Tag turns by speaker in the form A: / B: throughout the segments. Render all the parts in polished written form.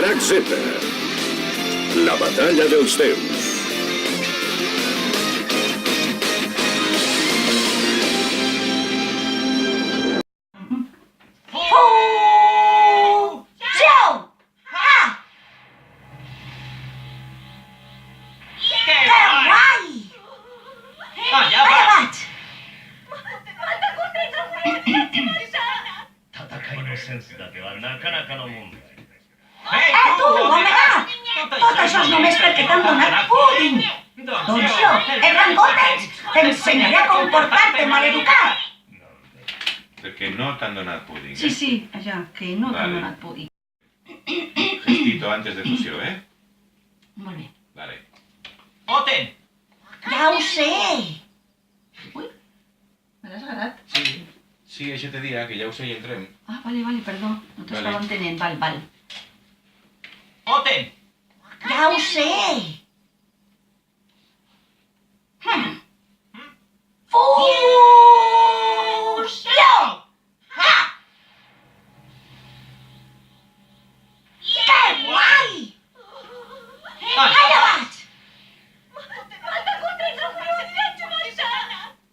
A: Drac Z. La batalla dels déus.
B: Tu, Omega! Tot això és només perquè t'han donat púding! Doncs jo, el Rangotex, t'ensenyaré a comportar-te maleducat!
C: Perquè no t'han donat púding.
B: Sí, allà, que no t'han donat púding.
C: Gestito antes de fusió, ¿eh?
B: Molt bé.
C: Vale.
D: Goten!
B: Ja ho sé! Ui, me l'has agarrat?
C: Sí, això te dia, que ja ho sé i entrem.
B: Ah, vale, perdó. No t'estava entenent. Val.
D: Goten!
B: Ja ho sé! Fusió! Ha! Que guai! Allà vaig!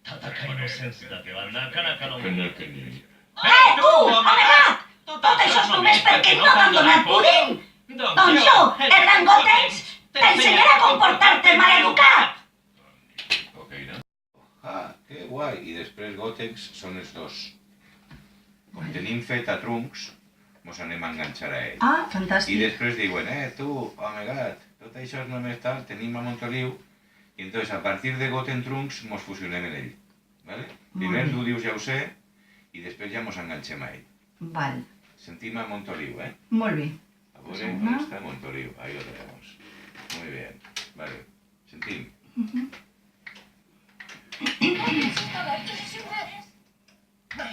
D: 戦いのセンスだけはなかなかのもの。
B: Tu, Omega! Tot això és només perquè no t'han donat púding! Doncs jo, el Rangotex, t'ensenyaré a comportar-te maleducat!
C: Ok, ¿no? Ah, que guai. I després Gotex són els dos. Com tenim fet a Trunks, mos anem a enganxar a ell.
B: Ah,
C: I
B: fantàstic.
C: després diuen, tu, Omegat, tot això és només tal, tenim a Montoliu, i entonces a partir de Goten Trunks mos fusionem en ell. ¿Vale? Primer tu dius ja ho sé, i després ja mos enganxem a ell.
B: Val,
C: Sentim a Montoliu, ¿eh?
B: molt bé.
C: A ver, ¿dónde está Montoliu? Ahí lo tenemos. Muy bien. Vale. Sentim.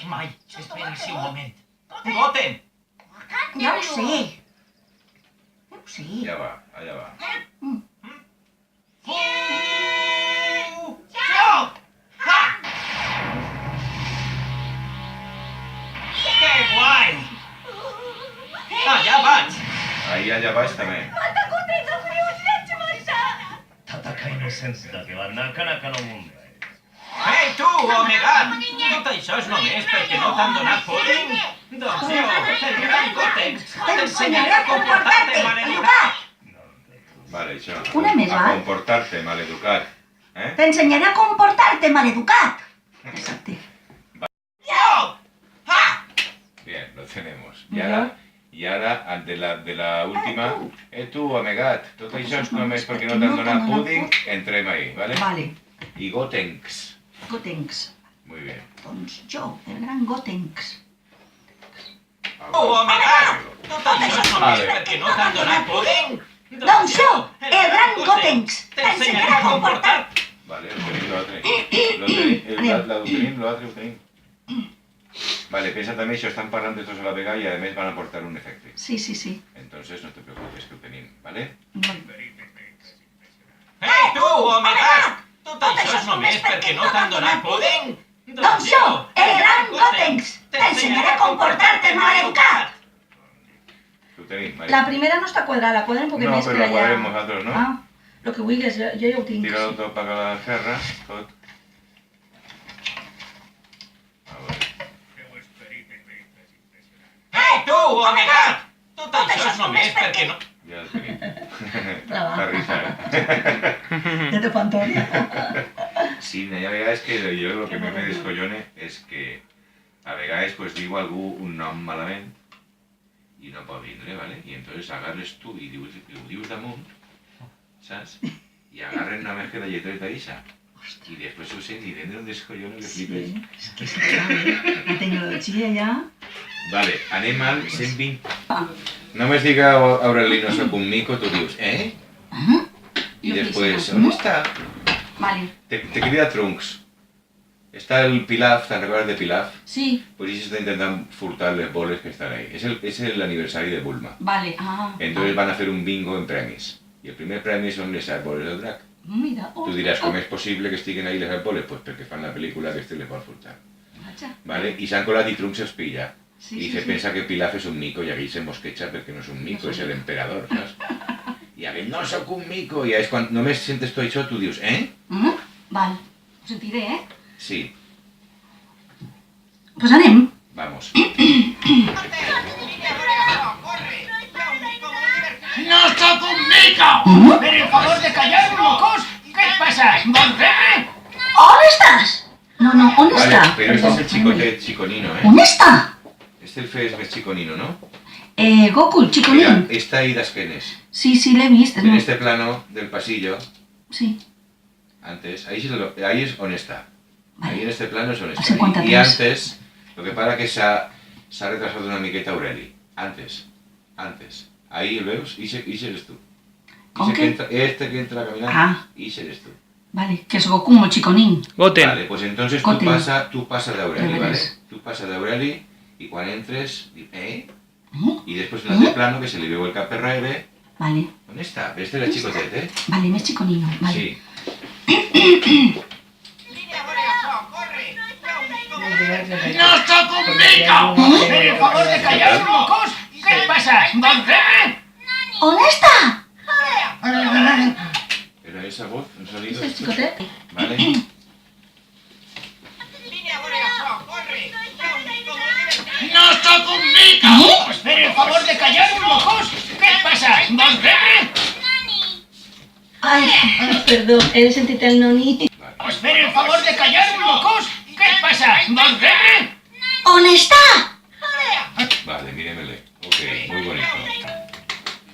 D: Mai, esperi un moment. Goten!
B: Ja ho sé.
C: Ja va, allà va.
D: Fusió! Ha! Que guai! Allà vaig!
C: Ahí allà baix també.
D: 戦いのセンスだけはなかなかのもんだ。Ei, tu, Omega! Tot això és només perquè no t'han donat púding? Doncs jo, el gran Gotex, t'ensenyaré a comportar-te maleducat!
C: Vale, això.
B: Una més,
C: A
B: va?
C: comportar-te maleducat.
B: T'ensenyaré a comportar-te maleducat! Exacte.
D: Yo! Ha!
C: Bien, lo tenemos.
B: Mira.
C: Y ahora, de la última, tu, Omegat, tot això és només perquè no t'han donat púding, entrem ahí, ¿vale?
B: Vale.
C: I Gotenks.
B: Gotenks.
C: Muy bien.
B: Doncs jo, el gran Gotenks.
D: Omega! Tot això és només perquè no t'han donat púding?
B: Doncs jo, el gran Gotenks, t'ensenyaré a comportar-te.
C: Vale, ho tenim l'altre. L'altre ho tenim. Vale, pensa també, això estan parlant de tots a la vegada i a més van aportar un efecte.
B: Sí.
C: Entonces no te preocupes que ho tenim, ¿vale?
D: Ei, tu, Omega! Tot això és només perquè no t'han donat púding?
B: Doncs jo, el gran Gotenks, t'ensenyaré a comportar-te maleducat.
C: Ho tenim, vale.
B: La primera no està quadrada, la quadren un poquet
C: No,
B: més
C: però
B: que
C: la quadrem nosaltres, no?
B: Ah, lo que vulguis, jo ja ho tinc.
C: Tira-ho tot per la ferra, tot. A veure.
D: Ei, tu, Omega! Tot això és només perquè no...
C: Ja el tenim.
B: Brava.
C: Fa risa, eh?
B: Ja te fa Antònia.
C: Sí, hi ha vegades que jo el que més me descollone és que a vegades pues diu algú un nom malament i no pot vindre, ¿vale? I entonces agarres tu i ho dius damunt, saps? I agarren només que la lletreta isa. I després ho sent i vendre un descollone que flipes.
B: És que sí, la tecnologia ja...
C: Vale, anem al 120. Només diga Aurelino soc un mico, tu dius, ¿eh? Y después, ¿dónde está?
B: Vale.
C: Te queda Trunks. Está el Pilaf, ¿te recuerdas de Pilaf?
B: Sí.
C: Pues ellos están intentando furtar las boles que están ahí. Es el aniversario de Bulma.
B: Vale,
C: Entonces van a hacer un bingo en premis. Y el primer premio son les árboles del drac.
B: Mira,
C: Tu diràs, com és possible que estiguin ahí les árboles? Pues perquè fan la pel·lícula que este les vol furtar.
B: Vaja.
C: Vale? I s'han colat i Trunks els pilla.
B: Sí,
C: I
B: sí,
C: dice,
B: sí.
C: pensa que Pilaf és un mico i aquell se mosqueja perquè no és un mico, és l'emperador, saps? I aquell, no sóc un mico, i és quan només sentes tot això, tu dius,
B: Val, ho sentiré, eh?
C: Sí,
B: Pues anem.
C: vamos.
D: No sóc un mico! Per el favor de callar, mocos! Què et passa? Vols rebre?
B: On estàs? No, on
C: Vale,
B: està?
C: pero este es el chicote chiconino, ¿eh?
B: On està?
C: Este el fe es más chiconino, ¿no?
B: Goku, el
C: Mira,
B: chiconín.
C: está ahí das Kenes.
B: Sí, l'he vist.
C: En este plano del pasillo,
B: Sí.
C: antes, ahí es honesta. Ahí en este plano es honesta.
B: A 53.
C: Y antes, lo que para que se ha retrasado una miqueta Aureli. Antes. Ahí lo veus, y eres tú.
B: ¿Con qué?
C: Este que entra a caminar,
B: Ah.
C: y eres tú.
B: Vale, que és Goku amb el chiconín.
E: Goten.
C: Vale, pues entonces
B: Goten.
C: tú pasa de Aureli,
B: De
C: ¿vale?
B: veres.
C: Tú pasa de Aureli y cuando entres,
B: ¿Eh?
C: y después en el de plano que se le veo el KPRL.
B: Vale,
C: ¿Dónde está? Este era el chicotet, ¿eh?
B: vale, més chiconino. Vale.
C: Sí.
D: No sóc un mico! Per el favor de callar, mocos! Què et passa? Vols rebre?
B: On està?
C: Era esa voz, un sonido.
B: És el xicotet?
C: Vale.
D: No sóc un mico! Pues per el favor de callar, mocos! Què et passa? Vols rebre?
B: Ai, perdó, he sentit el noni.
D: Pues per el favor de callar, mocos! Què et passa? Vols rebre?
B: On està?
C: Vale, míremele. Ok, muy bonito.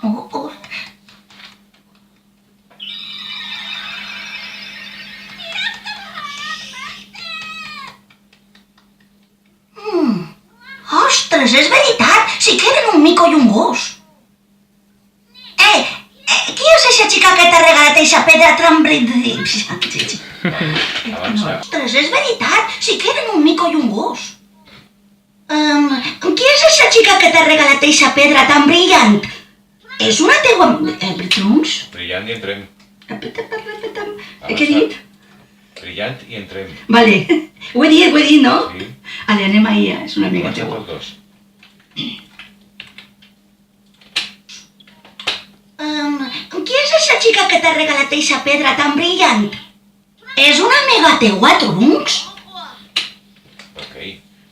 B: Oh. Ostres, és veritat! Sí que eren un mico i un gos. Qui és eixa xica que t'ha regalat eixa pedra trambrit?
C: Avança.
B: Ostres, és veritat! Sí que eren un mico i un gos. Qui és eixa xica que t'ha regalat eixa pedra tan brillant? És una teua... Truncs?
C: Brillant i entrem.
B: Repeta'm. Què he dit?
C: Brillant i entrem.
B: Vale. Ho he dit, no?
C: Sí.
B: Vale, anem ahí, és una amiga
C: Avança
B: teua.
C: tots dos.
B: Qui és eixa xica que t'ha regalat eixa pedra tan brillant? És una amiga teua, Truncs?
C: Ok.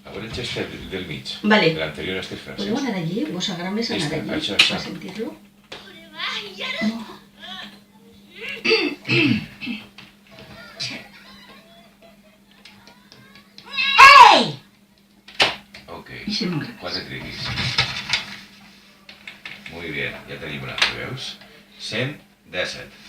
C: Ahora el chester del mig.
B: Vale.
C: El anterior a este francés.
B: Podeu anar allí? Vos agrada més anar allí?
C: Això està.
B: Per sentir-lo? Ei!
C: Ok.
B: I si m'agrada.
C: 4 triquis. Muy bien, ja tenim una, veus? 117.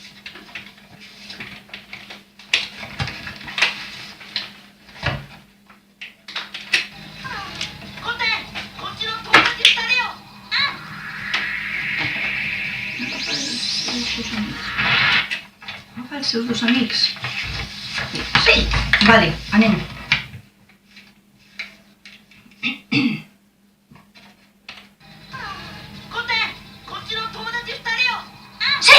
B: Agafa els seus dos amics. Sí! Vale, anem. Sí!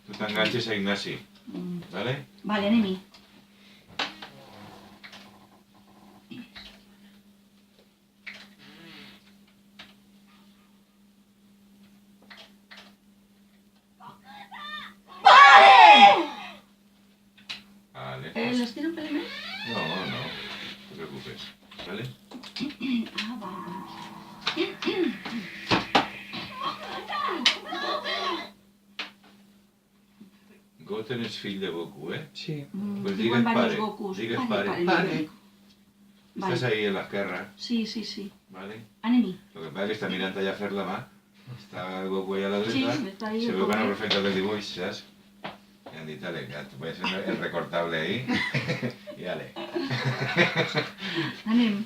C: Tu t'enganxes a Ignasi, ¿vale?
B: Vale, anem-hi.
C: Vale.
B: L'estiro un pel més?
C: No, no te preocupes, ¿vale?
B: Ah, va.
C: Goten és fill de Goku, ¿eh?
E: Sí.
C: Pues
B: Diuen
C: digues pare,
B: varios Gokus.
C: digues
B: Vale,
C: pare,
B: vale,
C: pare.
B: Vale.
C: Estás ahí en la esquerra,
B: Sí, sí, sí.
C: ¿vale?
B: Anem-hi.
C: Lo que pasa es que está mirando allá a hacer la mà. Está Goku allá a la
B: Sí,
C: derecha.
B: está ahí
C: Se
B: el
C: ve una
B: pobre.
C: perfecta del dibujo, ¿sabes? Y han dicho, dale, ya, tú puedes ser el recortable ahí. Y dale.
B: Anem.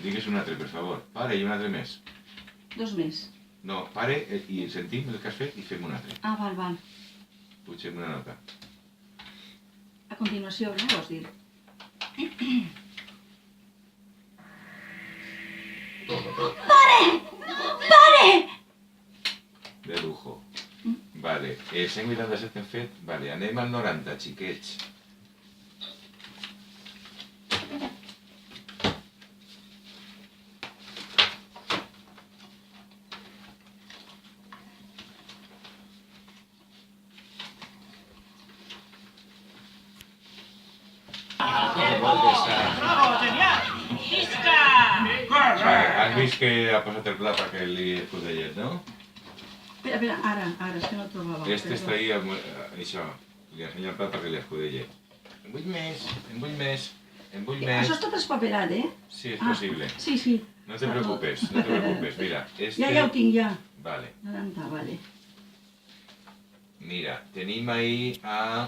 C: Digues un altre, per favor. Pare, i un altre més.
B: Dos més.
C: No, pare i sentim el que has fet i fem un altre.
E: Ah, val.
C: Pugem una nota.
E: A continuació, no vols dir?
B: Pare!
C: De lujo. Vale, 187 hem fet. Vale, anem al 90, xiquets.
D: Bravo, genial! Visca!
C: Vale, has vist que ha posat el plat perquè li escudellet, no?
E: Espera, ara, és que no el trobava.
C: Este està ahí, això, li ensenya el plat perquè li escudellet. En vull més.
E: Això està traspaperat, eh?
C: Sí, és possible.
E: Sí.
C: No te preocupes, mira. Este...
E: Ja ho tinc, ja.
C: Vale.
E: 90, vale.
C: Mira, tenim ahí a...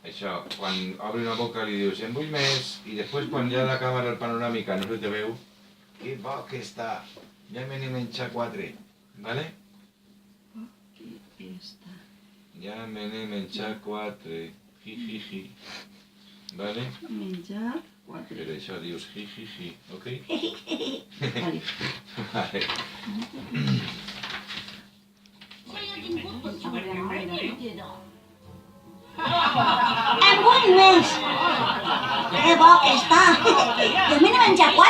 C: Això, quan obre una boca li dius en vull més, i després quan ja la càmera panoràmica no se te veu, que bo que està, ja me n'he menjat 4, vale?
E: Aquí està.
C: Ja me n'he menjat 4, jijiji, vale?
E: Menjar 4.
C: Per això dius jijiji, ok?
E: Vale.
C: Vale.
B: En vull més! Que bo que està! Jo me n'he menjat 4!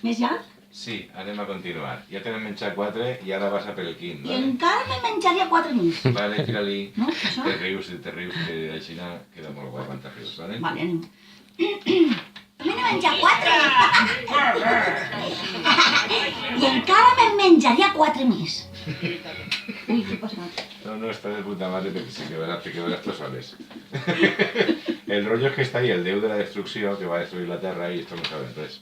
E: Més ja?
C: Sí, anem a continuar. Ja t'hem menjat 4 i ara vas a pel quint,
B: I
C: vale?
B: encara me menjaria 4 més.
C: Vale, tira-li.
B: No, això?
C: Te rius, que així queda molt guai quan te rius, vale?
E: Vale, anem.
B: Me n'he menjat 4! I encara me'n menjaria 4 més.
E: Ui, què ha passat?
C: No, está de puta madre porque te quedarás tú soles. El rollo es que está ahí el deus de la destrucción que va a destruir la Tierra y esto no saben res.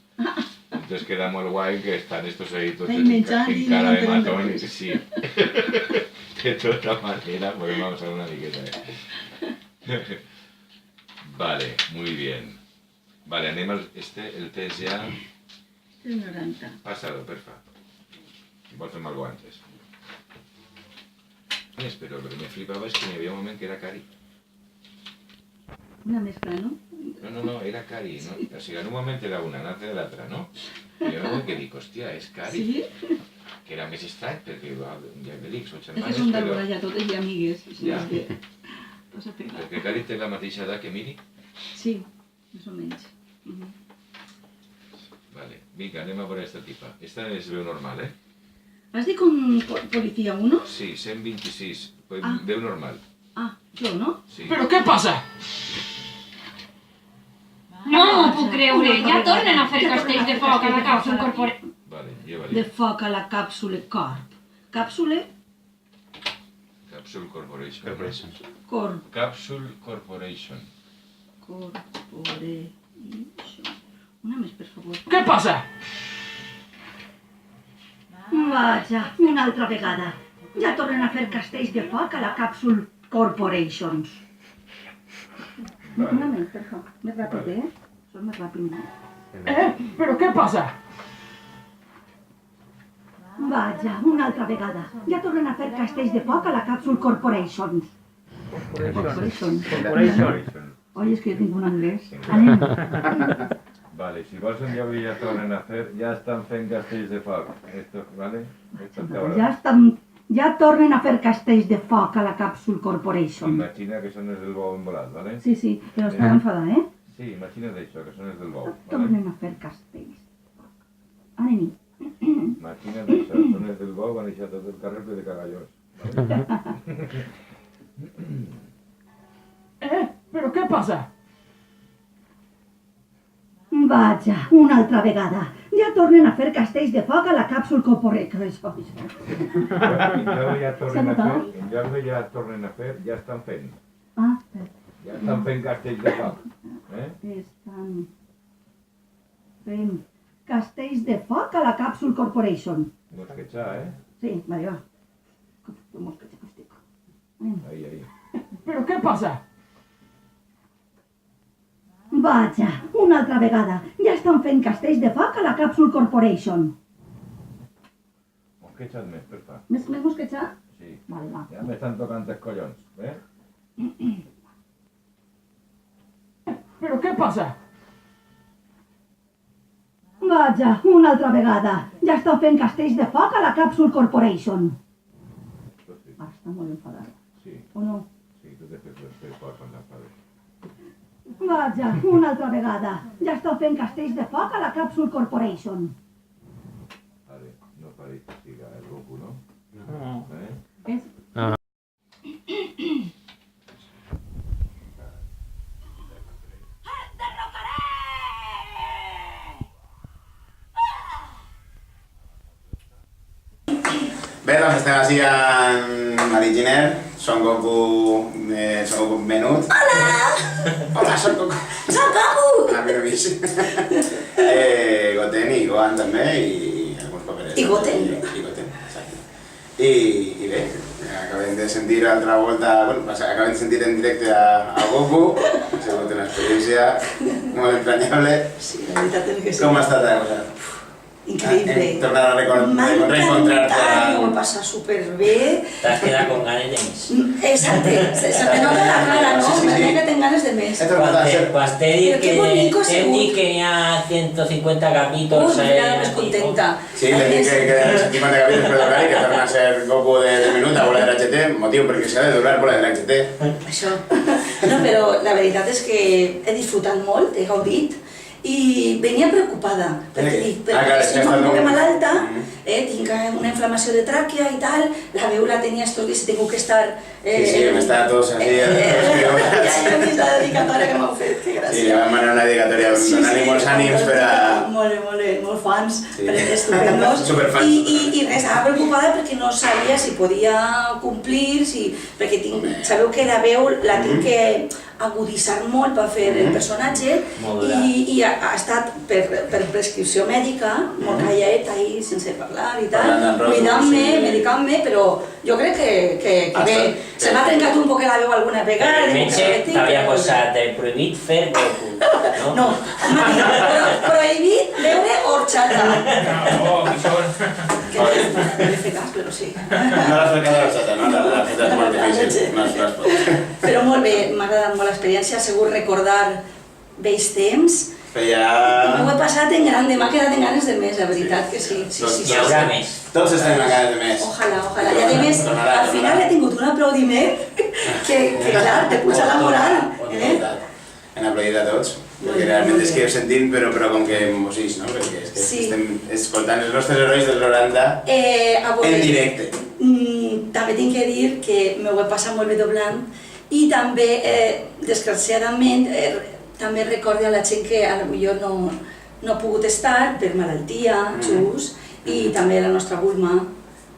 C: Entonces queda muy guay que están estos ahí todos en cara de matón y sí. De toda manera, pues vamos a ver una miqueta. Vale, muy bien. Vale, anem el test ja.
E: Este és 90.
C: Pásalo, perfa. Vols fer algo antes. Pero lo que me flipaba es que había un momento que era Cari.
E: Una mezcla, no?
C: No, era Cari, ¿no? O sigui, en un moment era una, nace de l'altra, no? I jo no que dic, hòstia, és Cari.
E: Sí?
C: Que era més estrany, perquè ja que dic, són
E: És que
C: germanes,
E: són
C: però...
E: d'Albora ja totes i amigues. Sí,
C: Ja.
E: és que... Cosa pega.
C: Perquè Cari té la mateixa edat que Miri.
E: Sí, més o menys.
C: Vale, vinga, anem a veure esta tipa. Esta es veu normal, eh?
E: Has dit con policía 1?
C: Sí, 126, pues
E: Ah.
C: veu normal.
E: Ah, jo, no?
C: Sí.
D: ¿Pero qué pasa?
F: No m'ho puc creure, ja tornen a fer castells de foc a la càpsula corporal.
C: Vale,
E: De
C: lleva-li.
E: foc a la càpsula corp. Càpsula
C: Capsule Corporation.
E: corp.
C: Capsule Corporation.
E: Corporation. Una més, per favor.
D: ¿Qué pasa?
E: Vaja, una altra vegada. Ja tornen a fer castells de foc a la Capsule Corporations. Una més, per favor. Més ràpid, eh? Això és més ràpid, no?
D: ¿Pero qué pasa?
E: Vaja, una altra vegada. Ja tornen a fer castells de foc a la Capsule Corporations. Corporation. Oi, és que jo tinc un anglès. Anem.
C: Vale, si vols un lloc ja tornen a fer, ja estan fent castells de foc. Esto, ¿vale? Esto está ahora.
E: Ja tornen a fer castells de foc a la Capsule Corporation.
C: Imagina que són els del bou envolat, ¿vale?
E: Sí, però està enfadada, eh?
C: Sí, imagina't això, que són els del bou, ¿vale?
E: Tornen a fer castells. Anem-hi.
C: Imagina't això, són els del bou, van deixar tot el carrer ple de cagallons. ¿Vale?
D: ¿Pero qué pasa?
E: Vaja, una altra vegada. Ja tornen a fer castells de foc a la Capsule Corporation.
C: En lloc ja tornen a fer, en lloc de ja tornen a fer, ja estan fent.
E: Ah,
C: Ja estan fent castells de foc.
E: estan fent castells de foc a la Capsule Corporation.
C: Mosquetxar,
E: Sí, vale, va. Mosquetxa que estic. Anem.
C: Ahí.
D: ¿Pero qué pasa?
E: Vaja, una altra vegada. Ja estan fent castells de foc a la Capsule Corporation.
C: Mosquetxa't més, porfa.
E: Més mosquetxar?
C: Sí.
E: Vale, va.
C: Ja m'estan tocant els collons, eh?
G: ¿Pero qué pasa?
E: Vaja, una altra vegada. Ja estan fent castells de foc a la Capsule Corporation.
C: Pues sí,
E: Ara està molt enfadada.
C: sí,
E: O no?
C: sí, tu te fes los fort quan t'enfades.
E: Vaja, una altra vegada. Ja estan fent castells de foc a la Capsule Corporation.
C: Vale, no pareix que siga el Goku, no? Eh?
E: És...
H: Bé, doncs estem així amb Mariginer, Son Goku menut.
B: Hola!
H: Hola, Son Goku.
B: Soc Goku!
H: Ah, mira, vist. Goten i Gohan també, i alguns paperets.
B: I Goten.
H: I Goten, exacte. I bé, acabem de sentir altra volta, bueno, acabem de sentir en directe a Goku. Ha sigut una experiència molt entranyable.
B: Sí, la veritat és que sí.
H: Com ha estat la cosa?
B: Increïble.
H: Tornar a reencontrar-te.
B: M'ho he passat superbé.
I: T'has quedat con ganes de més.
B: Exacte, se te nota la cara, ¿no?
H: Sí, sí, sí.
B: Me que tengan ganes de mes.
H: He tornat a ser...
I: Pues te di
B: Pero qué bonito
I: que
B: segut.
I: que n'hi ha 150 capítols.
B: Uy, mira, més contenta.
H: Sí, le dic que queden 50 capítols per doblar i que torna a ser Goku de minut a bola de l'HT, motiu perquè s'ha de doblar bola de l'HT.
B: Això. No, però la veritat és que he disfrutat molt, he gaudit, i venia preocupada, perquè dic, perquè estic un poc malalta, tinc una inflamació de tràquea i tal, la veu la tenia estos dies i tengo que estar...
H: Sí, hem estat tots així...
B: Ja he vist la dedicatòria que m'heu fet, que gràcies.
H: Sí, li vam manar una dedicatòria donant-li molts ànims per a...
B: Molt fans, estupendos.
H: Superfans.
B: I res, estava preocupada perquè no sabia si podia complir, perquè sabeu que la veu la tinc que aguditzar molt per fer el personatge i ha estat per prescripció mèdica, molt calladeta i sense parlar i tal, cuidant-me, medicant-me, però jo crec que bé, se m'ha trencat un poc la veu alguna vegada.
I: El metge t'havia posat prohibit fer Goku, no?
B: No, prohibit veure horchata.
D: No, Quixón.
B: Que no he fet cas, però sí.
H: No l'has fet cada xata, no? L'has fet molt difícil. No l'has fet.
B: Però molt bé, m'ha agradat molt l'experiència, segur recordar vells temps.
H: Feia...
B: M'ho he passat en grande, m'ha quedat en ganes de més, la veritat que sí.
I: Hi haurà més.
H: Tots estem en ganes de més.
B: Ojalà. I a més, al final he tingut un aplaudiment que clar, te puja la moral.
H: Han aplaudit a tots, perquè realment és que ho sentim, però com que embossís, no? Perquè és que estem escoltant els nostres herois dels 90 en directe.
B: També tinc que dir que m'ho he passat molt bé doblant i també, desgraciadament, també recordo a la gent que potser no ha pogut estar per malaltia, just, i també la nostra Bulma,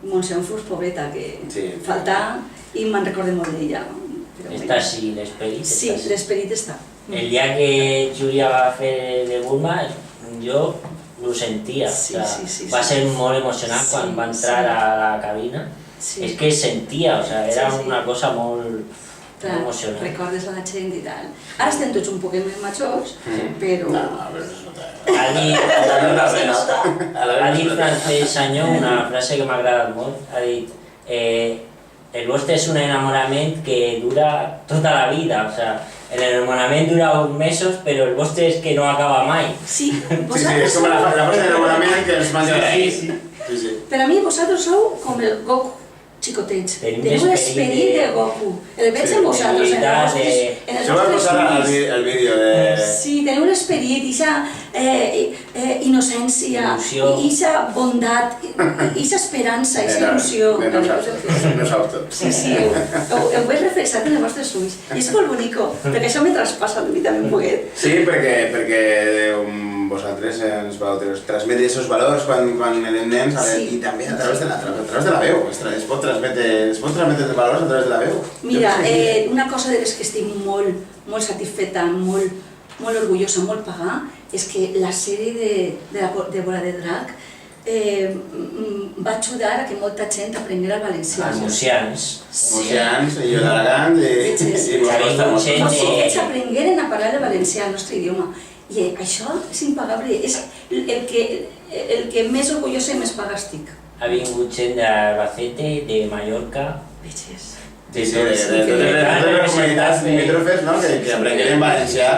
B: Montse Enfus, pobreta, que falta, i me'n recordo molt d'ella.
I: Està sí, l'esperit.
B: Sí, l'esperit està.
I: El dia que Júlia va fer de Bulma, jo ho sentia. Va ser molt emocionant quan va entrar a la cabina. És que sentia, era una cosa molt emocionant.
B: Recordes a la gent i tal. Ara estem tots un poc més majors, però...
I: Ha dit Francesc Sanyó una frase que m'ha agradat molt. Ha dit, el vostre és un enamorament que dura tota la vida. El enamorament dura uns mesos, però el vostre és que no acaba mai.
B: Sí,
H: és com la frase d'enamorament que ens manja aquí.
B: Per a mi, vosaltres sou com el Goku xicotets. Teniu l'esperit de Goku. El veig en vosaltres, en els
H: vostres ulls. Això va posar el vídeo de...
B: Sí, teniu l'esperit, eixa innocència, eixa bondat, eixa esperança, eixa il·lusió.
H: De nosaltres.
B: Sí, ho veig reflexat en els vostres ulls. I és molt bonico, perquè això me traspassa a mi també un poquet.
H: Sí, perquè vosaltres ens vau transmetre aquests valors quan érem nens i també a través de la veu. Es pot transmetre els valors a través de la veu.
B: Mira, una cosa de les que estic molt satisfeta, molt orgullosa, molt pagà, és que la sèrie de Bola de Drac va ajudar a que molta gent aprenguera el valencià.
I: Els murcians.
H: Murcians, i jo d'Alacant, i
B: O sigui, ells aprengueren a parlar el valencià, el nostre idioma. I això és impagable, és el que més orgullosament més paga estic.
I: Ha vingut gent d'Albacete, de Mallorca.
B: Veges.
H: Sí, de totes les comunitats limítrofes, no?, que aprengueren valencià.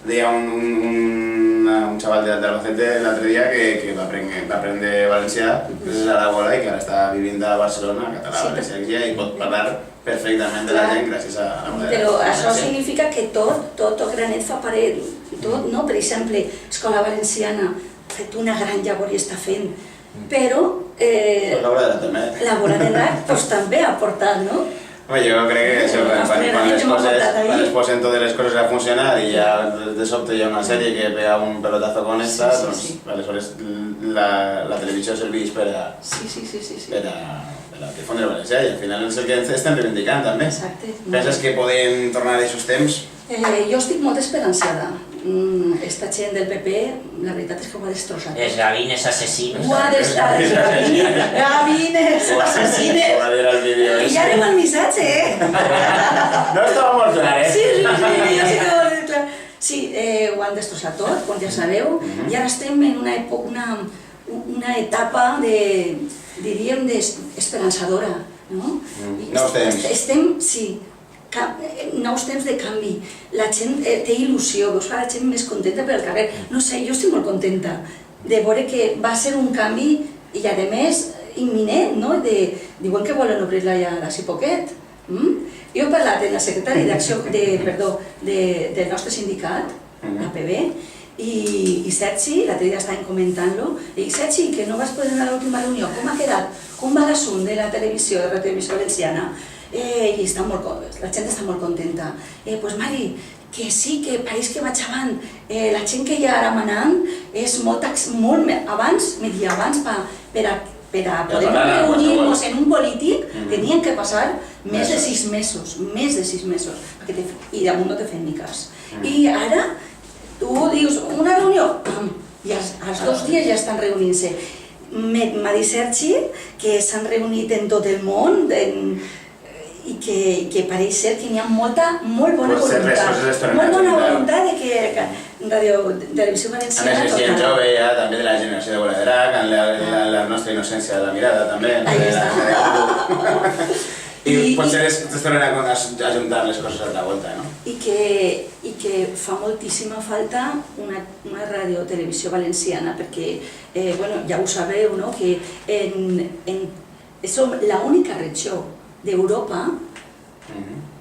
H: Deia un xaval d'Albacete l'altre dia que va aprendre valencià gràcies a l'abuela i que ara està vivint a Barcelona, català, valencià, i pot parlar perfectament de la gent gràcies a la model.
B: Però això significa que tot granet fa paret, tot, no? Per exemple, Escola Valenciana ha fet una gran llavor i està fent, però
H: la Boradera també.
B: La Boradera doncs també ha aportat, no?
H: Home, jo crec que això, quan es posen totes les coses a funcionar i ja de sobte hi ha una sèrie que pega un pelotazo con esta, doncs aleshores la televisió serveix per a difondre el valencià i al final és el que estem reivindicant també. Penses que podem tornar a aquests temps?
B: Jo estic molt esperançada. Esta gent del PP, la veritat és que ho ha destrossat.
I: Els gavines assassines.
B: Ho ha destrossat. Gavines assassines. I ja anem al missatge,
H: No estava molt clar,
B: Sí, jo sí que ho he clar. Sí, ho han destrossat tot, com ja sabeu, i ara estem en una etapa diríem, esperançadora, no?
H: Nous temps.
B: Estem, sí, nous temps de canvi. La gent té il·lusió, veus la gent més contenta pel carrer. No sé, jo estic molt contenta de veure que va ser un canvi i a més imminent, no? Diuen que volen obrir-la ja d'ací poquet. Jo he parlat amb la secretària del nostre sindicat, l'APB, i Sergi, l'altre dia estàvem comentant-lo, i dic, Sergi, que no vas poder anar a l'última reunió, com ha quedat? Com va l'assumpte de la televisió, de la televisió valenciana? I la gent està molt contenta. Doncs Mari, que sí, que pareix que vaig avant. La gent que hi ha ara manant és molt abans, media abans, per a poder reunir-nos en un polític tenien que passar més de 6 mesos, i damunt no te feien ni cas. I ara tu dius una reunió, i als 2 dies ja estan reunint-se. M'ha dit Sergi que s'han reunit en tot el món i que pareix ser que n'hi ha molt bona voluntat de que Radio Televisió Valenciana...
H: A més, gent jove ja, també de la generació de Boladera, amb la nostra innocència de la mirada, també.
B: Ahí està.
H: I potser es tornaran a ajuntar les coses a la volta, no?
B: I que fa moltíssima falta una radiotelevisió valenciana, perquè, ja ho sabeu, no?, que som l'única regió d'Europa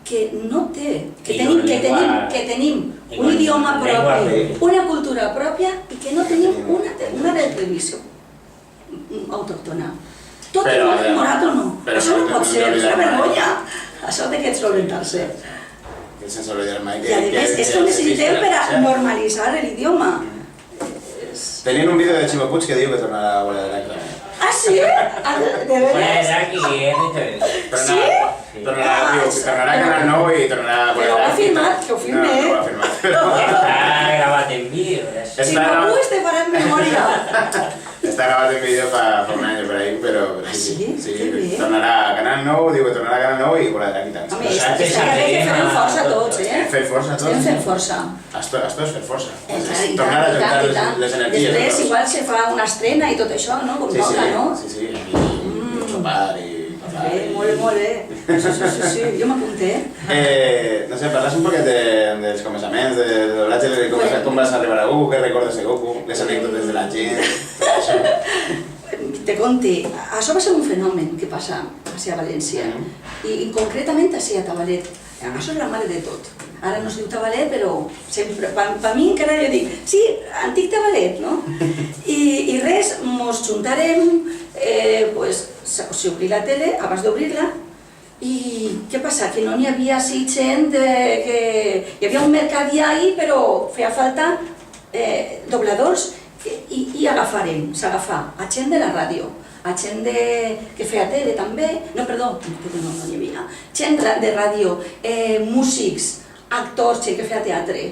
B: que no té, que tenim un idioma propi, una cultura pròpia i que no tenim una televisió autòctona. Tot el món és morat o no? Això no pot ser, és una vergonya. Això de que ets solventar-se.
H: Sense oblidar mai que...
B: I a més, és que ho necessitem per a normalitzar l'idioma.
H: Tenien un vídeo de Ximo Puig que diu que tornarà a Boladera.
B: Ah, sí? De veres? Sí?
H: Tornarà a Canal 9 i tornarà a Boladera.
B: Però ho ha filmat, que ho filme.
H: No, ho ha filmat.
I: Està gravat en vídeo.
B: Ximo Puig te farà en memòria.
H: Està gravat en vídeo fa un any per ahir, però sí. Tornarà a Canal 9, diu que tornarà a Canal 9 i Boladera aquí tant.
B: Home, és que fem força tots,
H: Fem força tots?
B: Fem força.
H: Esto és fer força.
B: I
H: Tornar a ajuntar les energies.
B: Després igual se fa una estrena i tot això, no? Com toca, no?
H: Sí, i sopar i...
B: Molt bé. Sí, jo m'apunté.
H: No sé, parles un poquet dels començaments, de doblatge, com vas arribar a Goku, què recordes de Goku, les anècdotes de la gent...
B: Te conte, això va ser un fenomen que passa a València, i concretament a Tabalet. Això és la mare de tot. Ara no es diu Tabalet, però sempre, per mi encara jo dic, sí, antic Tabalet, no? I res, mos juntarem, s'obrir la tele, abans d'obrir-la, i què passa? Que no n'hi havia així gent, que hi havia un mercadiari, però feia falta dobladors, i s'agafà a gent de la ràdio, a gent que feia tele també, no n'hi havia, gent de ràdio, músics, actors, gent que feia teatre.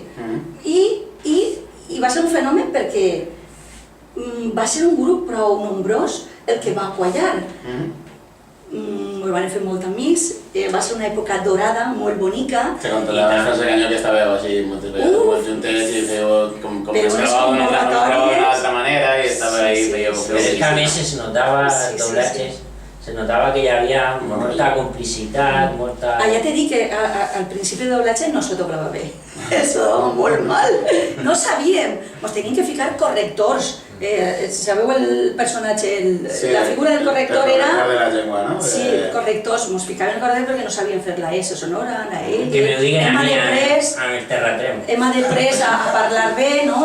B: I va ser un fenomen perquè va ser un grup prou nombrós el que va quallar. Ho van fer molt amics, va ser una època dorada, molt bonica.
H: Se controlava el Francesc Canyó que estàveu així moltes vegades molt juntes i fèieu com que es gravava d'una altra manera i estava ahí, fèieu...
I: Però és que a més es notava, els doblatges, se notava que hi havia molta complicitat, molta...
B: Ja t'he dit que al principi de doblatge no se doblava bé. Eso, molt mal. No sabíem, ens teníem que ficar correctors. Sabeu el personatge, la figura del corrector era...
H: El corrector de la llengua, no?
B: Sí, correctors, ens ficaven el corrector perquè no sabien fer la S sonora, la L...
I: Que me ho diguen a mi amb el terratrem.
B: Hem après a parlar bé, no?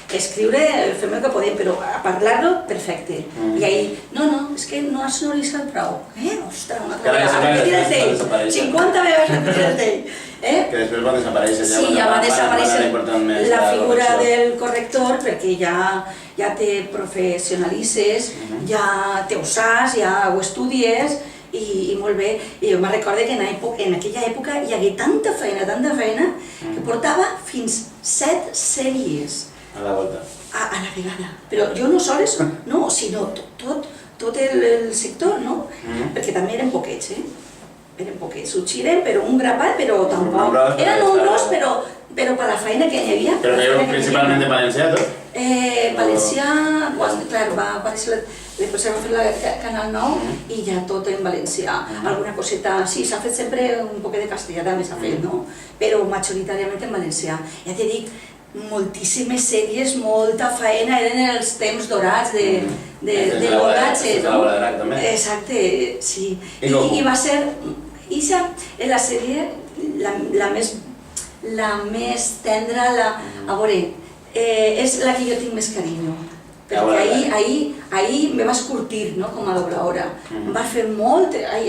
B: Escriure, fem el que podem, però a parlar-lo, perfecte. I ahí, no, és que no has sonoritzat prou. Ostres, una altra vegada, repetir el tell. 50 vegades repetir el tell.
H: Que després va desaparèixer.
B: Sí, ja va desaparèixer la figura del corrector perquè ja te professionalitzes, ja te ho saps, ja ho estudies i molt bé. I jo me'n recordo que en aquella època hi hagué tanta feina, que portava fins 7 sèries.
H: A la volta.
B: A la vegada. Però jo no sols, no, sinó tot el sector, no? Perquè també eren poquets, eren poquets. S'utxiren, però un grapat, però tampoc... Eren nombros, però per la feina que hi havia...
H: Però veieu principalment de Valencià, tot?
B: Valencià, clar, va aparèixer... Després vam fer el Canal 9 i ja tot en valencià. Alguna coseta... Sí, s'ha fet sempre un poquet de castellà, també s'ha fet, no? Però majoritàriament en valencià. Ja t'he dit, moltíssimes sèries, molta feina, eren els temps dorats de doblatge, no? Exacte, sí. I va ser... Ixa és la sèrie la més tendra, a veure, és la que jo tinc més carinyo. Perquè ahir me vas curtir, no?, com a dobladora. Em vas fer molt... A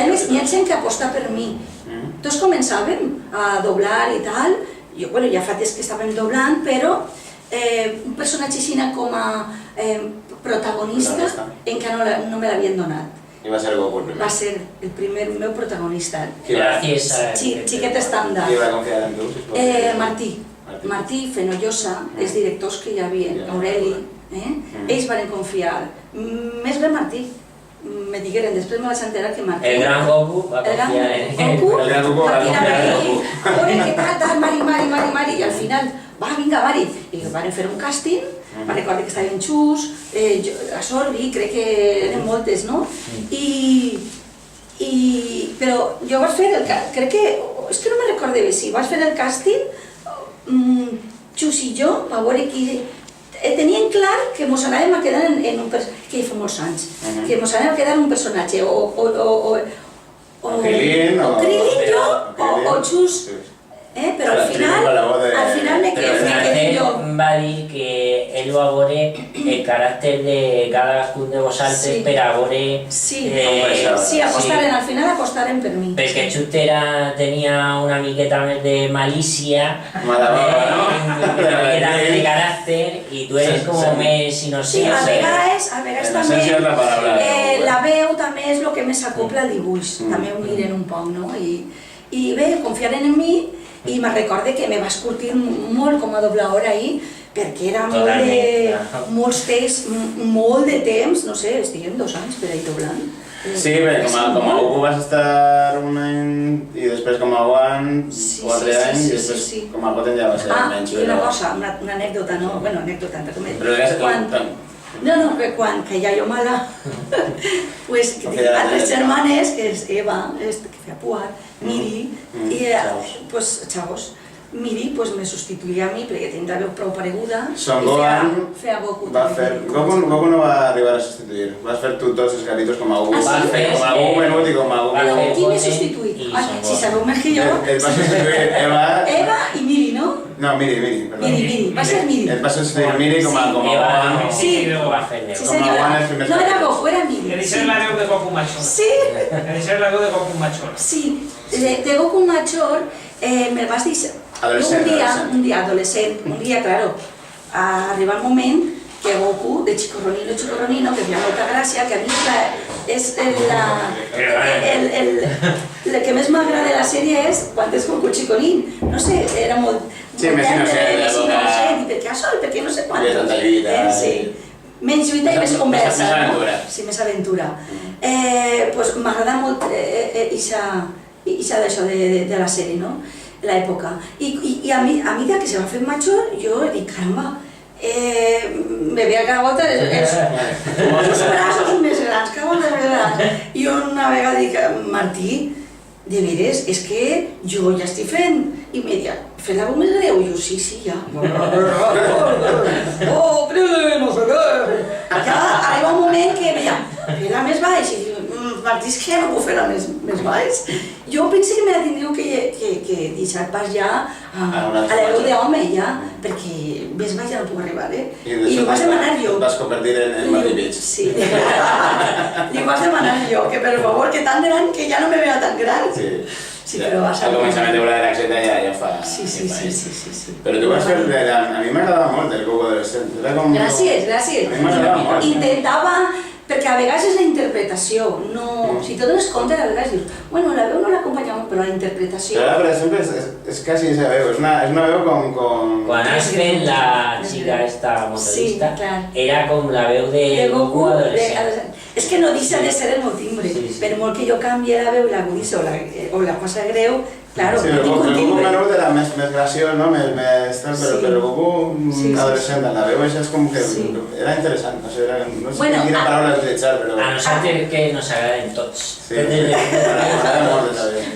B: més, hi ha gent que aposta per mi. Tots començàvem a doblar i tal. Jo, bueno, ja fa temps que estàvem doblant, però un personatge així com a protagonista encara no me l'havien donat.
H: I va ser Goku el primer.
B: Va ser el primer meu protagonista.
I: Gràcies a...
B: Xiquet estàndard.
H: Qui va confiar en tu, sisplau?
B: Martí Fenollosa, els directors que hi havia, Aureli, ells van confiar. Més bé Martí. Me digueren, després me vaig enterar que Martí...
I: El gran Goku va confiar en ell.
H: El gran Goku va confiar en Goku.
B: Què tal, Mari, i al final, va, vinga, Mari. I van fer un càsting, me'n recordo que estaven Xus, a Sorbi, crec que eren moltes, no? Però jo vaig fer el càsting, crec que... És que no me'n recordo bé si vaig fer el càsting, Xus i jo, a veure qui... Tenien clar que mos anàvem a quedar en un personatge, que fa molts anys, que mos anàvem a quedar en un personatge, o Krilin jo, o Xus, però al final me quedé jo.
I: Francesc va dir que ell va veure el caràcter de cadascun de vosaltres per a veure...
B: Sí, apostaren, al final apostaren per mi.
I: Perquè Xut tenia una miqueta més de malícia, una miqueta més de caràcter, i tu eres com més innocent.
B: Sí, a vegades també, la veu també és el que més s'acopla al dibuix, també ho miren un poc, no? I bé, confiaren en mi, i me'n recorde que me vas curtir molt com a dobladora ahir, perquè era molt de temps, no sé, estiguem 2 anys per ahir doblant.
H: Sí, bé, com a Goku vas estar un any i després com a Oan 4 anys i després com a Goten ja va ser menys.
B: I una cosa, una anècdota, no? Bueno, anècdota, entre cometes.
H: Però ja sé
B: No, que quan caia jo mala, pues altres germanes, que és Eva, que feia Puar, Miri, i pues Chavos, Miri pues me substituïa a mi perquè tenia la veu prou pareguda i feia Goku.
H: Goku no va arribar a substituir, vas fer tu tots els capítols com a Goku. Com a Goku menut i com a Goku menut.
B: Qui m'he substituït? Si sabeu més que jo...
H: Et va substituir
B: Eva i Miri, no?
H: No, Miri, perdó.
B: Miri, va ser Miri.
H: Et va substituir Miri com a Oan.
B: Sí, no era Goku, era Miri.
D: He de ser la veu de Goku Major.
B: Sí.
D: He de ser la veu de Goku Major.
B: Sí, de Goku Major me'l vas dir... Un dia adolescent, claro, arriba el moment que Goku, de Chicorronino, que feia molta gràcia, que a mi és el que més m'agrada de la sèrie és quan és Goku Chicorín. No sé, era molt...
H: Sí, més innocent,
B: i per què a sol, per què no sé quant.
H: Tanta lluita.
B: Sí, menys lluita i més conversa,
H: Més
B: no?
H: aventura.
B: Sí, més aventura. Pues m'agrada molt ixa d'això de la sèrie, no? L'època. I a mesura que se va fent major, jo dic, caramba, me veia cada volta els braços més grans, cada volta més grans. I una vegada dic, Martí, de veres, és que jo ja estic fent, i me deia, fes la veu més greu? I jo, sí, ja. Oh, no sé què. Ja arriba un moment que me deia, fes-la més baix, i dic, Martí, és que ja no puc fer-la més baix. Jo penso que me la tindríeu que deixar pas ja a la veu d'home, ja, perquè més baix ja no puc arribar, I ho vas demanar jo.
H: Vas convertir en Martí Beach.
B: Sí. Li ho vas demanar jo, que per favor, que tan gran que ja no me vea tan gran. Sí, però va ser...
H: Al començament de volar de l'acceta ja fa...
B: Sí.
H: Però tu vas fer... A mi m'agradava molt el Coco adolescent.
B: Gràcies.
H: A mi m'agradava molt.
B: Intentava... Perquè a vegades és la interpretació, no... Si te dones compte, a vegades dius, bueno, la veu no l'acompanya molt, però la interpretació...
H: Però per exemple és quasi esa veu, és una veu com...
I: Quan has fet la xica esta motorista, era com la veu de Goku adolescent.
B: És que no deixa de ser el meu timbre, per molt que jo canvi la veu, l'agudissa o la cosa greu, claro,
H: sí, el Goku menut era més graciós, no? Però el Goku adolescent, la veu és com que era interessant, no sé quina paraula utilitzar, però...
I: A nosaltres que nos agraden tots.
H: Sí, m'agrada molt de saber.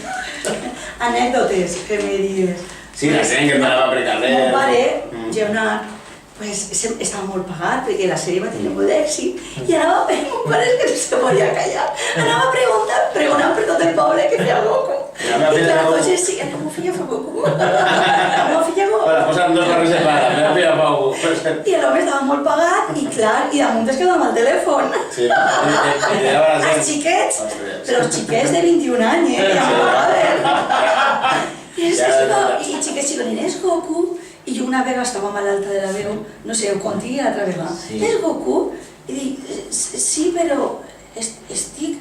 B: Anècdotes que me dius.
H: Sí, la gent que parava per carrer...
B: Mon pare, Leonard, pues estava molt pagat perquè la sèrie va tenir molt d'èxit i anava a mon pare que no se podia callar, anava pregonant per tot el poble que feia Goku. I clar, doncs sí, la meva filla fa Goku. La meva filla Goku.
H: Posa'm dos barres de para, la meva filla fa Goku.
B: I l'home estava molt pagat i clar, i damunt es quedava el telèfon.
H: Sí,
B: Els xiquets, però els xiquets de 21 anys, I xiquets xiconin, és Goku. I jo una vegada estava malalta de la veu, no sé, ho conti l'altra vegada. És Goku? I dic, sí, però estic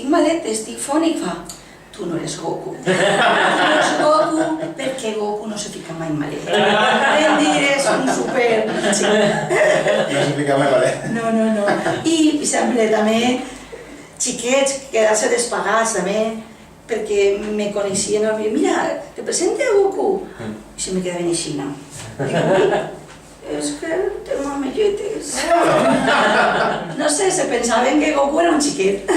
B: malet, estic fònic. Fa, tu no eres Goku. Tu no eres Goku perquè Goku no se fica mai malet. Vam dir, és un super...
H: No se fica mai malet.
B: No. I sempre també xiquets quedar-se despagats també, perquè me coneixien al mira, te presente a Goku. I se me quedaven així, no? Dic, és que té mamelletes. No sé, se pensaven que Goku era un xiquet. I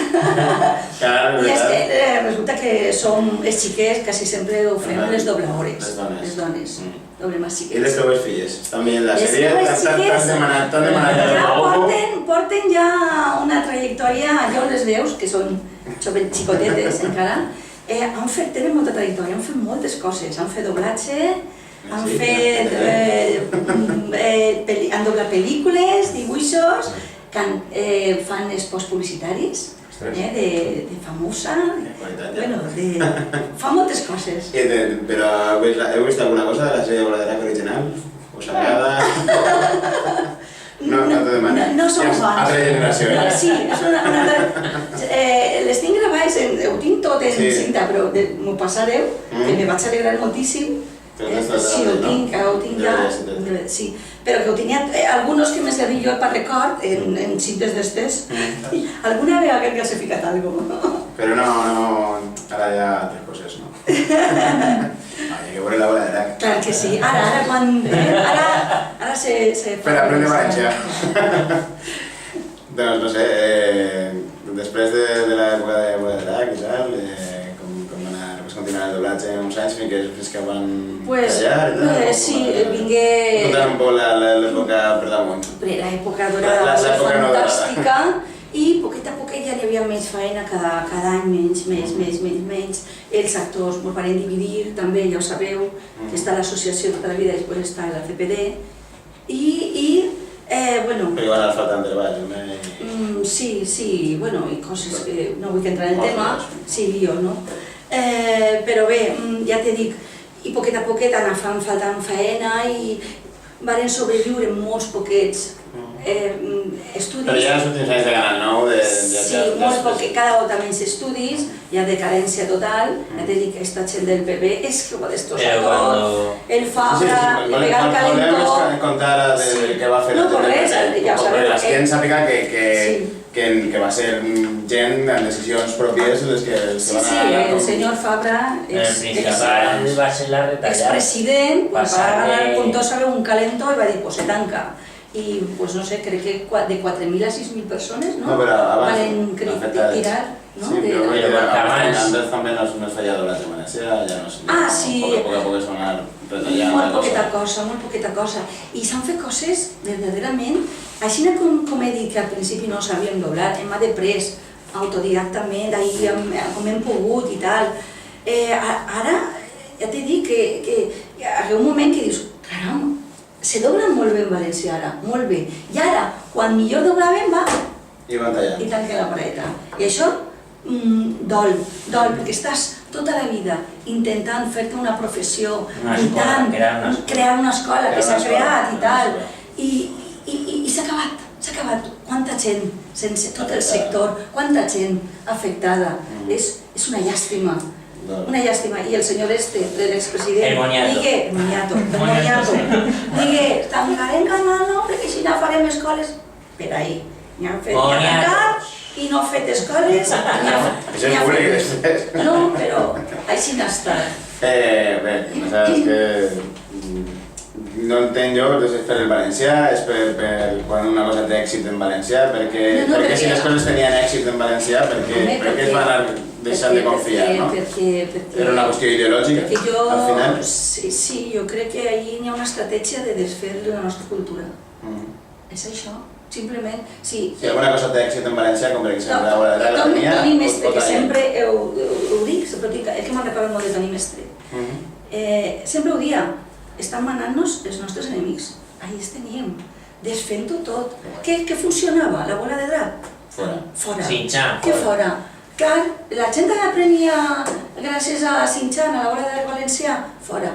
B: és que resulta que som els xiquets, quasi sempre ho fem les dobladores. Les dones. Doblem els xiquets.
H: I les teves filles? També en la sèrie t'han demanat...
B: Porten ja una trajectòria, jo les veus, que són xicotetes encara, tenen molta trajectòria, han fet moltes coses, han fet doblatge, han doblat pel·lícules, dibuixos, fan spots publicitaris de famosa, fan moltes coses.
H: Però heu vist alguna cosa de la sèrie de Voladerac original? Us agrada? No t'ho demanem.
B: No som fans.
H: Altra generació,
B: Sí, les tinc gravades, ho tinc tot en cinta, però m'ho passareu, que me vaig alegrar moltíssim. Sí, ho tinc ja, sí. Però que ho tenia, alguns que me serví jo per record en cintes d'estes. Alguna vegada que ja s'ha ficat alguna cosa.
H: Però no, ara hi ha altres coses, no? Hay que veure la Voladerac.
B: Clar que sí, ara quan... Ara se...
H: Per aprendre valencià. Doncs no sé, després de l'època de Voladerac i tal, com va anar, vas continuar el doblatge uns anys fins que van callar i tal?
B: Sí, vingué...
H: Contar un poc l'època per damunt.
B: L'època dorada fantàstica i poquet a poquet ja hi havia menys feina cada any, menys. Els actors m'ho van dividir, també ja ho sabeu, que està l'associació tota la vida i després està la CPD. Bueno...
H: Però van al faltant del ball,
B: Sí, bueno, i coses que no vull entrar en el tema, sí, lío, no? Però bé, ja t'he dit, i poquet a poquet anava faltant feina i varen sobreviure molts poquets estudis...
H: Però ja en els últims anys de Canal 9...
B: Sí, molt poc, cada volta menys estudis, hi ha decadència total, ja t'he dit que aquesta gent del PP és que ho va destrossar tot, el Fabra, el pegar el calentó...
H: Volem contar del que va fer la gent del PP, perquè la gent sàpiga que va ser gent amb decisions pròpies les que
B: Sí, el senyor Fabra
I: El principal va ser la retallada.
B: expresident, quan va ganar el Puntosa veu un calentó i va dir, pues se tanca. I, pues no sé, crec que de 4.000 a 6.000 persones, ¿no?
H: No, però abans...
B: Van tirar, ¿no?
H: Sí, però abans també no es feia doblatge valencià, ja no sé...
B: Ah, sí.
H: A poc es va anar retallant
B: Molt poqueta cosa. I s'han fet coses, verdaderament, així com he dit que al principi no sabíem doblar, hem après autodidactament, ahir com hem pogut i tal. Ara, ja t'he dit que hi ha un moment que dius, caram, se dobla molt bé en valencià ara, molt bé. I ara, quan millor doblaven, va,
H: i van tallar.
B: i tanca la pareta. I això dol, perquè estàs tota la vida intentant fer-te una professió, intentant crear una escola que s'ha creat i tal, i s'ha acabat. Quanta gent, sense tot el sector, quanta gent afectada. És una llàstima. Una llàstima. I el senyor l'expresident,
I: El
B: Moniato, tancarem Canal 9 perquè així no farem escoles per ahir. N'hi han fet tancat i no han fet escoles.
H: Això és públic després.
B: No, però així n'ha estat.
H: Bé, és que no entenc jo, és per el valencià, és per quan una cosa té èxit en valencià, perquè si les coses tenien èxit en valencià, perquè es van anar deixant de confiar, no? Era una qüestió ideològica, al final?
B: Sí, jo crec que allí hi ha una estratègia de desfer la nostra cultura. És això, simplement. Si
H: alguna cosa té èxit en valencià, com per exemple la Bola de Catalunya...
B: Toni Mestre, que sempre ho dic, és que m'han recordat molt de Toni Mestre, sempre ho dia, estan manant-nos els nostres enemics. Ahí els teníem, desfent-ho tot. Què funcionava? La bola de drap? Fora.
I: Sintxan.
B: Què fora? Clar, la gent que aprenia gràcies a Sintxan, a la bola de valencià, fora.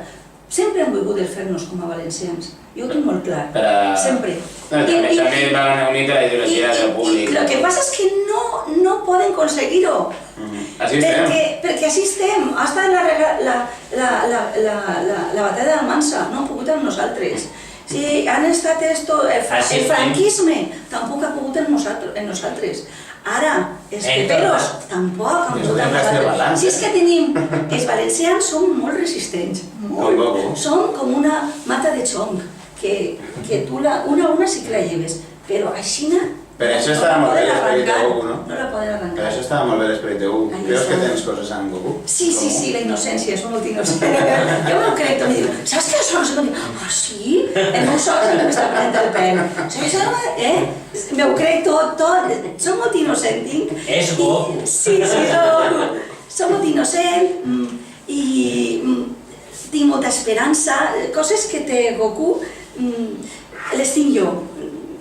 B: Sempre hem volgut fer-nos com a valencians. Jo ho tinc molt clar. Sempre.
H: També van unir la ideologia del públic.
B: El que passa és que no poden aconseguir-ho.
H: Així estem.
B: Perquè així estem. Ha estat la batalla d'Almansa, no han pogut amb nosaltres. Si han estat el franquisme, tampoc ha pogut amb nosaltres. Ara, els peperos tampoc han pogut amb nosaltres. Si és que tenim, els valencians som molt resistents, molt. Som com una mata de xonc, que tu una sí que la lleves, però així
H: per això estava molt bé l'esperit de Goku, no?
B: No la poden arrencar.
H: Per això estava molt bé l'esperit de Goku. Creus que tens coses amb Goku?
B: Sí, la innocència, és molt innocent. Jo m'ho crec, Toni, diu, saps què això? Ah, sí? El meu soci m'està prenent el pèl. M'ho crec tot. Som molt innocent, tinc.
I: És Goku.
B: Sí, som molt innocent i tinc molta esperança. Coses que té Goku les tinc jo.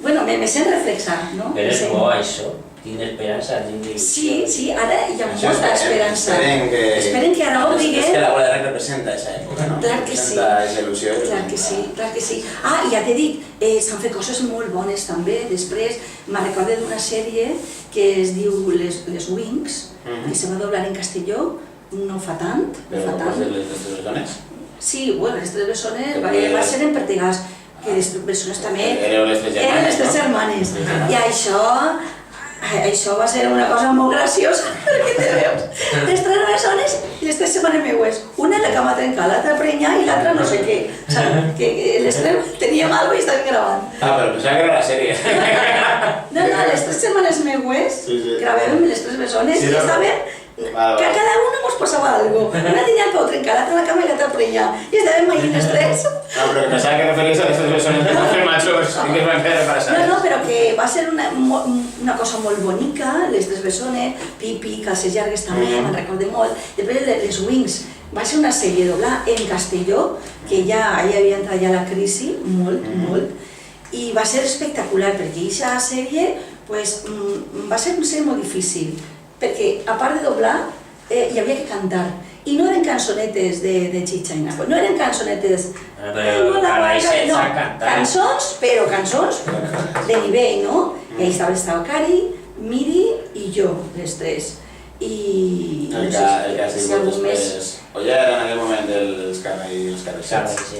B: Bueno, me sent reflexar, no?
I: Però és bo això, tinc esperança.
B: Sí, ara hi ha molta esperança. Esperen que ara ho diguem.
H: És que la bola de drac representa aquesta època, no?
B: Clar que sí.
H: Representa aquesta il·lusió.
B: Clar que sí. Ah, i ja t'he dit, s'han fet coses molt bones també. Després me'n recordo d'una sèrie que es diu Les Wings, que se va doblar en castelló, no fa tant.
H: Però va ser les tres bessones?
B: Sí, bueno, les tres bessones va ser en Pertegàs, que les persones també
H: éreu les tres germanes,
B: eren les tres germanes. I això va ser una cosa molt graciosa, perquè te veus les tres bessones i les tres germanes meues. Una la cama trencada, l'altra prenyà i l'altra no sé què. O sigui, que les tres teníem alguna cosa i estaven gravant.
H: Ah, però pensava que era la sèrie.
B: No, les tres germanes meues gravàvem les tres bessones i estaven... Que cada una mos posava algo. Una tenia el peu trencat, l'altra la cama i l'altra prenyà. I estàvem allí les tres.
H: No, però que pensava que referies a les tres bessones que van fer machos i que es van fer embarassades.
B: No, però que va ser una cosa molt bonica, les tres bessones, Pipi, calces llargues també, me'n recorde molt. Després les Wings, va ser una sèrie doblada en castelló, que ja havia entrat ja la crisi, molt, i va ser espectacular, perquè aquesta sèrie va ser molt difícil, perquè a part de doblar hi havia que cantar, I no eren cançonetes de xitxaina, no eren cançonetes...
I: Però Carraixet s'ha cantat.
B: Cançons, però cançons de nivell, no? I ahí estava Cari, Miri i jo, les tres. I...
H: El que ha sigut després... O ja era en aquell moment els carraixets?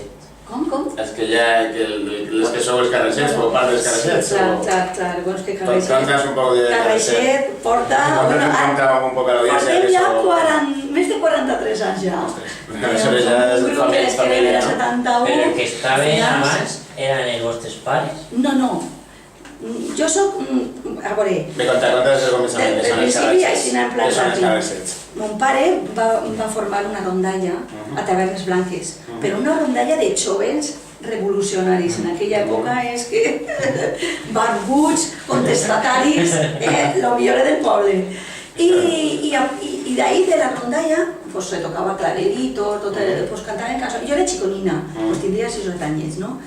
B: Com?
H: És que ja, les que sou els carraixets, feu part dels carraixets?
B: Clar, bueno, és que
H: Conta's un poc de
B: Carraixet porta...
H: Conta'm un poc a l'audiència
B: Portem
H: que
B: ja
H: sou...
B: més de 43 anys ja.
H: Aleshores ja és
B: un grup que es crea de la 71.
I: Però el que estaven abans eren els vostres pares.
B: No. Jo soc... A veure...
H: Me conta des del començament, que són els carraixets.
B: Mon pare va formar una rondalla a Tavernes Blanques, però una rondalla de jóvens revolucionaris. En aquella època és que barbuts, contestataris, lo millor del poble. I d'ahí de la rondalla pues se tocava clarerito, pues cantaven cançons. Jo era xiconina, pues tindria 6 o 7 anys, no?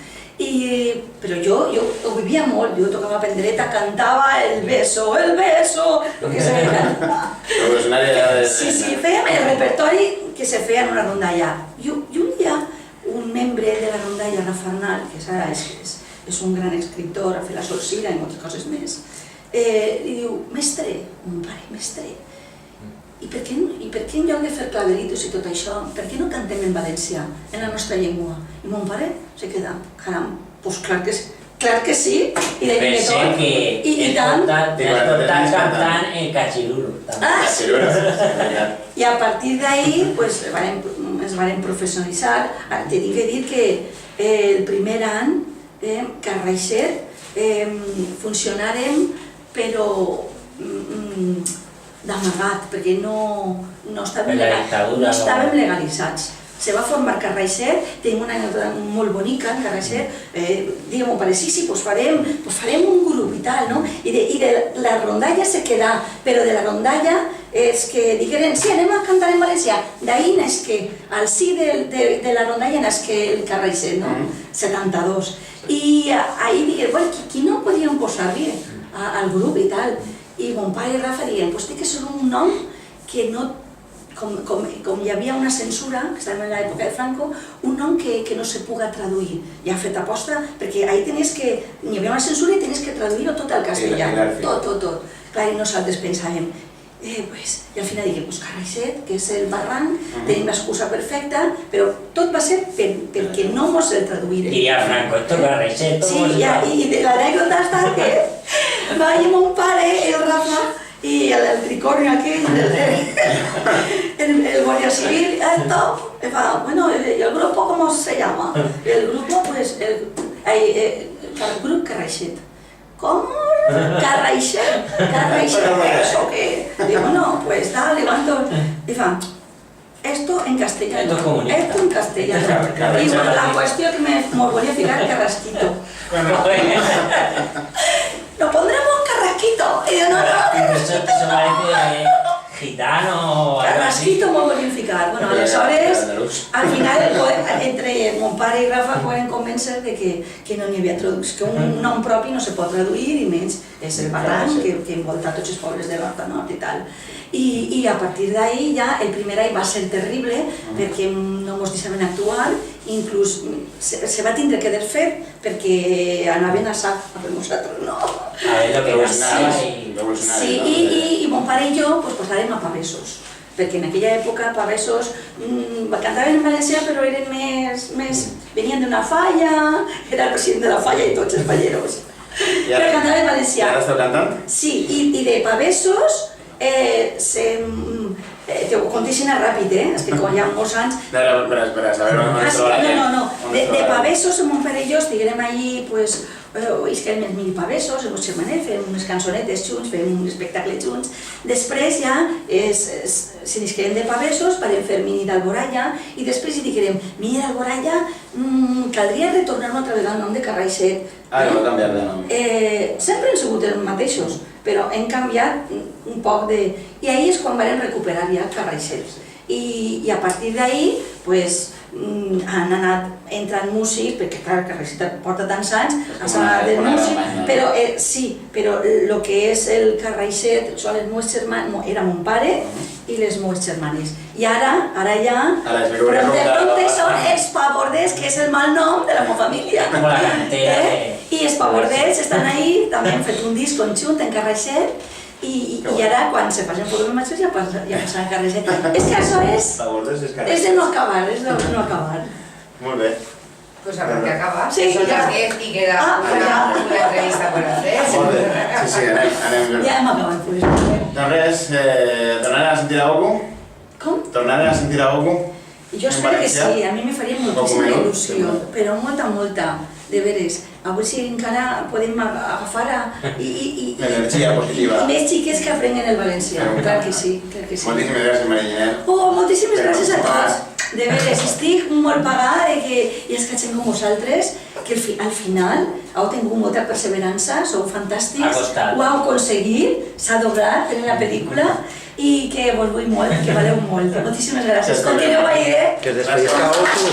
B: Però jo ho vivia molt, jo tocava pendreta, cantava el beso, lo que se veia. Sí, fèiem el repertori que se feia en una rondalla. I un dia, un membre de la rondalla, Rafa Arnal, que ara és un gran escriptor, ha fet la Sorcira i moltes coses més, li diu, mestre, mon pare, mestre, i per què en lloc de fer claveritos i tot això, per què no cantem en valencià, en la nostra llengua? I mon pare se queda, caram, doncs clar que sí, i de tot, i tant.
I: T'has cantant en Cachirulu.
B: I a partir d'ahí es varen professionalitzar. T'he de dir que el primer any, Carraixet, funcionàrem, però d'amagat, perquè no estàvem legalitzats. Se va formar Carraixet, tenim una anècdota molt bonica en Carraixet, diguem mon pare, sí, pues farem un grup i tal, no? I de la rondalla se quedà, però de la rondalla és que digueren, sí, anem a cantar en valencià. D'ahí és que, al sí de la rondalla és que el Carraixet, no? 72. I ahí digueren, bueno, qui no podíem posar-li al grup i tal? I mon pare i Rafa diuen, pues té que ser un nom que no, com hi havia una censura, que estàvem en l'època de Franco, un nom que no se puga traduir. Ja fet aposta, perquè ahí hi havia una censura i tenies que traduir-ho tot al castellà, tot. Clar, i nosaltres pensàvem, i al final diguem, pues Carraixet, que és el barranc, tenim l'excusa perfecta, però tot va ser perquè no mos el traduïren.
I: Diria Franco, esto Carraixet,
B: sí, i l'anècdota està que va ir mon pare, el Rafa, y el tricornio aquel, el guardia civil, esto, bueno, ¿el grupo cómo se llama? El grupo, pues, el grupo Carraixet. ¿Cómo? ¿Carraixet? ¿Eso qué? Digo, bueno, pues da, levanto, y fa, esto en castellano. Esto en castellano. Y bueno, la cuestión que me volví a fijar Carrasquito. Lo pondremos Carrasquito. Y yo, no,
I: Eso parece gitano o algo así.
B: Carrasquito me volví a ficar. Bueno, aleshores, al final, entre mon pare i Rafa poden convèncer de que no n'hi havia traducció, que un nom propi no se pot traduir i menys és el barranc que envolta tots els pobles de l'Horta Nord i tal. I a partir d'ahí ja el primer any va ser terrible perquè no ens deixaven actuar, inclús se va tindre que desfer perquè anaven a sac, però nosaltres no.
I: A ver lo que gustaba y...
B: Sí, i mon pare i jo posàrem a pavessos, perquè en aquella època pavessos cantaven en valencià però eren més... venien d'una falla, era el president de la falla i tots els falleros. Però cantaven en valencià.
H: I ara esteu cantant?
B: Sí, i de pavessos te ho contestin ràpid, és que com hi ha molts anys...
H: Espera, a saber on es troba la gent.
B: No, de pavessos, mon pare i jo estiguérem allí, pues, isquem els mil pavessos, els germanets, fem unes cançonetes junts, fem un espectacle junts. Després ja, si n'isquem de pavessos, podem fer Mini d'Alboralla, i després hi diguem, Mini d'Alboralla, caldria retornar una altra vegada el nom de Carraixet.
H: Ah, no va canviar de nom.
B: Sempre han sigut els mateixos, però hem canviat un poc de... I ahir és quan vam recuperar ja Carraixet. I a partir d'ahir, pues, han anat entrant músics, perquè clar, Carraixet porta tants anys, han anat de músic, però sí, però el que és el Carraixet, són els meus germans, era mon pare, i les meves germanes. I ara ja...
H: Ara, és que volia
B: de
H: preguntar...
B: pronto són els pavorders, que és el mal nom de la meva família.
I: Com la cantera.
B: I els pavorders estan ahí, també hem fet un disc conjunt en Carraixet, i ara, quan se facin fotos majors, ja passaran a Carraixet. És que això és de no acabar, és de no acabar.
H: Molt bé.
G: Pues habrá que acabar.
B: Sí,
G: Son
B: ya.
G: las 10 y queda
B: Ah,
G: una entrevista por hacer.
H: Molt bé. Sí, anem.
B: Ja hem acabat, pues.
H: Doncs res, tornarem a sentir a Goku?
B: Com?
H: Tornarem a sentir a Goku?
B: Jo espero que sí, a mi me faria moltíssima il·lusió, però molta, de veres. A veure si encara podem agafar
H: L'energia positiva.
B: i més xiques que aprenguen el valencià, clar que sí, clar que sí.
H: Moltíssimes gràcies, Maria Ginel.
B: Oh, moltíssimes gràcies a tots. De veres, estic molt pagada de que hi has cachem com vosaltres, que al final heu tingut molta perseverança, sou fantàstics, ho heu aconseguit, s'ha doblat en la pel·lícula i que vos vull molt, que valeu molt. Moltíssimes gràcies. Continueu ahí,
J: Que es despedisca Goku.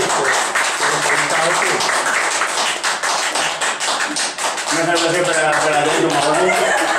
H: Una salutació per a la gent com a Goku.